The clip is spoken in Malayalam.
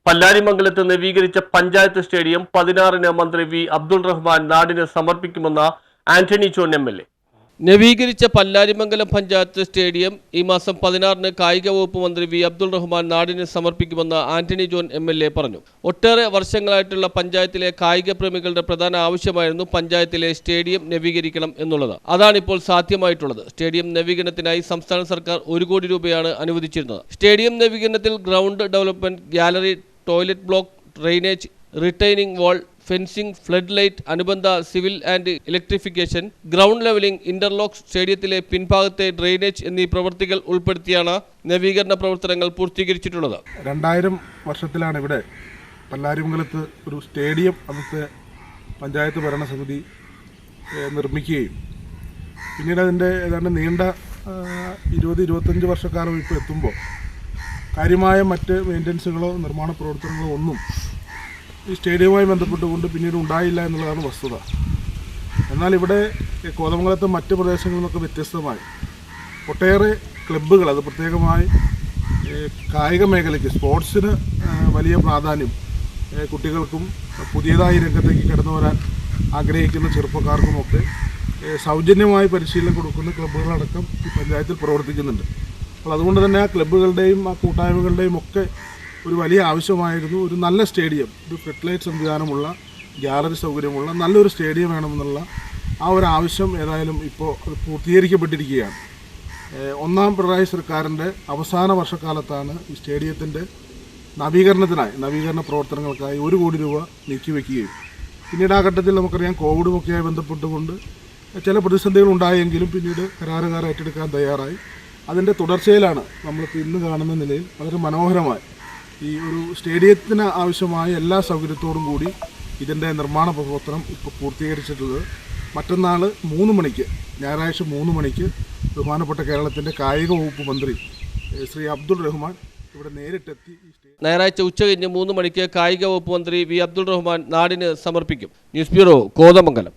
പല്ലാരിമംഗലത്ത് നവീകരിച്ച പഞ്ചായത്ത് സ്റ്റേഡിയം 16-ന് മന്ത്രി വി അബ്ദുൾ റഹ്മാൻ നാടിന് സമർപ്പിക്കുമെന്ന് ആന്റണി ജോൺ എം.എൽ.എ. നവീകരിച്ച പല്ലാരിമംഗലം പഞ്ചായത്ത് സ്റ്റേഡിയം ഈ മാസം 16-ന് കായിക വകുപ്പ് മന്ത്രി വി അബ്ദുൾ റഹ്മാൻ നാടിന് സമർപ്പിക്കുമെന്ന് ആന്റണി ജോൺ എം.എൽ.എ. പറഞ്ഞു. ഒട്ടേറെ വർഷങ്ങളായിട്ടുള്ള പഞ്ചായത്തിലെ കായിക പ്രേമികളുടെ പ്രധാന ആവശ്യമായിരുന്നു പഞ്ചായത്തിലെ സ്റ്റേഡിയം നവീകരിക്കണം എന്നുള്ളത്. അതാണിപ്പോൾ സാധ്യമായിട്ടുള്ളത്. സ്റ്റേഡിയം നവീകരണത്തിനായി സംസ്ഥാന സർക്കാർ 1 കോടി രൂപയാണ് അനുവദിച്ചിരുന്നത്. സ്റ്റേഡിയം നവീകരണത്തിൽ ground development, gallery, toilet block, drainage, retaining wall, fencing, flood light, അനുബന്ധ civil and electrification, ground levelling, interlock, സ്റ്റേഡിയത്തിലെ പിൻഭാഗത്തെ ഡ്രെയിനേജ് എന്നീ പ്രവൃത്തികൾ ഉൾപ്പെടുത്തിയാണ് നവീകരണ പ്രവർത്തനങ്ങൾ പൂർത്തീകരിച്ചിട്ടുള്ളത്. 2000 വർഷത്തിലാണ് ഇവിടെ പല്ലാരിമംഗലത്ത് ഒരു സ്റ്റേഡിയം അന്നത്തെ പഞ്ചായത്ത് ഭരണസമിതി നിർമ്മിക്കുകയും പിന്നീട് അതിൻ്റെ ഏതാണ്ട് നീണ്ട 20-25 വർഷക്കാലം ഇപ്പോൾ എത്തുമ്പോൾ കാര്യമായ മറ്റ് മെയിൻ്റനൻസുകളോ നിർമ്മാണ പ്രവർത്തനങ്ങളോ ഒന്നും ഈ സ്റ്റേഡിയവുമായി ബന്ധപ്പെട്ടുകൊണ്ട് പിന്നീട് ഉണ്ടായില്ല എന്നുള്ളതാണ് വസ്തുത. എന്നാൽ ഇവിടെ കോതമംഗലത്തെ മറ്റ് പ്രദേശങ്ങളിൽ നിന്നൊക്കെ വ്യത്യസ്തമായി ഒട്ടേറെ ക്ലബ്ബുകൾ, അത് പ്രത്യേകമായി കായിക മേഖലയ്ക്ക്, സ്പോർട്സിന് വലിയ പ്രാധാന്യം കുട്ടികൾക്കും പുതിയതായി രംഗത്തേക്ക് കടന്നു വരാൻ ആഗ്രഹിക്കുന്ന ചെറുപ്പക്കാർക്കുമൊക്കെ സൗജന്യമായി പരിശീലനം കൊടുക്കുന്ന ക്ലബ്ബുകളടക്കം ഈ പഞ്ചായത്തിൽ പ്രവർത്തിക്കുന്നുണ്ട്. അപ്പോൾ അതുകൊണ്ട് തന്നെ ആ ക്ലബ്ബുകളുടെയും ആ കൂട്ടായ്മകളുടെയും ഒക്കെ ഒരു വലിയ ആവശ്യമായിരുന്നു ഒരു നല്ല സ്റ്റേഡിയം, ഒരു ഫ്ലഡ് സംവിധാനമുള്ള, ഗാലറി സൗകര്യമുള്ള നല്ലൊരു സ്റ്റേഡിയം വേണമെന്നുള്ള ആ ഒരു ആവശ്യം ഏതായാലും ഇപ്പോൾ അത് പൂർത്തീകരിക്കപ്പെട്ടിരിക്കുകയാണ്. 1ാം പിണറായി സർക്കാരിൻ്റെ അവസാന വർഷക്കാലത്താണ് ഈ സ്റ്റേഡിയത്തിൻ്റെ നവീകരണ പ്രവർത്തനങ്ങൾക്കായി 1 കോടി രൂപ നീക്കിവെക്കുകയും പിന്നീട് ആ ഘട്ടത്തിൽ നമുക്കറിയാം കോവിഡുമൊക്കെയായി ബന്ധപ്പെട്ടുകൊണ്ട് ചില പ്രതിസന്ധികൾ ഉണ്ടായെങ്കിലും പിന്നീട് കരാറുകാർ ഏറ്റെടുക്കാൻ തയ്യാറായി. അതിൻ്റെ തുടർച്ചയിലാണ് നമ്മളിപ്പോൾ ഇന്ന് കാണുന്ന നിലയിൽ വളരെ മനോഹരമായി ഈ ഒരു സ്റ്റേഡിയത്തിന് ആവശ്യമായ എല്ലാ സൗകര്യത്തോടും കൂടി ഇതിൻ്റെ നിർമ്മാണ പ്രവർത്തനം ഇപ്പോൾ പൂർത്തീകരിച്ചിട്ടുള്ളത്. മറ്റന്നാൾ 3 മണിക്ക്, ഞായറാഴ്ച 3 മണിക്ക് ബഹുമാനപ്പെട്ട കേരളത്തിൻ്റെ കായിക വകുപ്പ് മന്ത്രി ശ്രീ അബ്ദുൾ റഹ്മാൻ ഇവിടെ നേരിട്ടെത്തി ഞായറാഴ്ച ഉച്ചകഴിഞ്ഞ് 3 മണിക്ക് കായിക വകുപ്പ് മന്ത്രി വി അബ്ദുൾ റഹ്മാൻ നാടിന് സമർപ്പിക്കും. News bureau, Kothamangalam.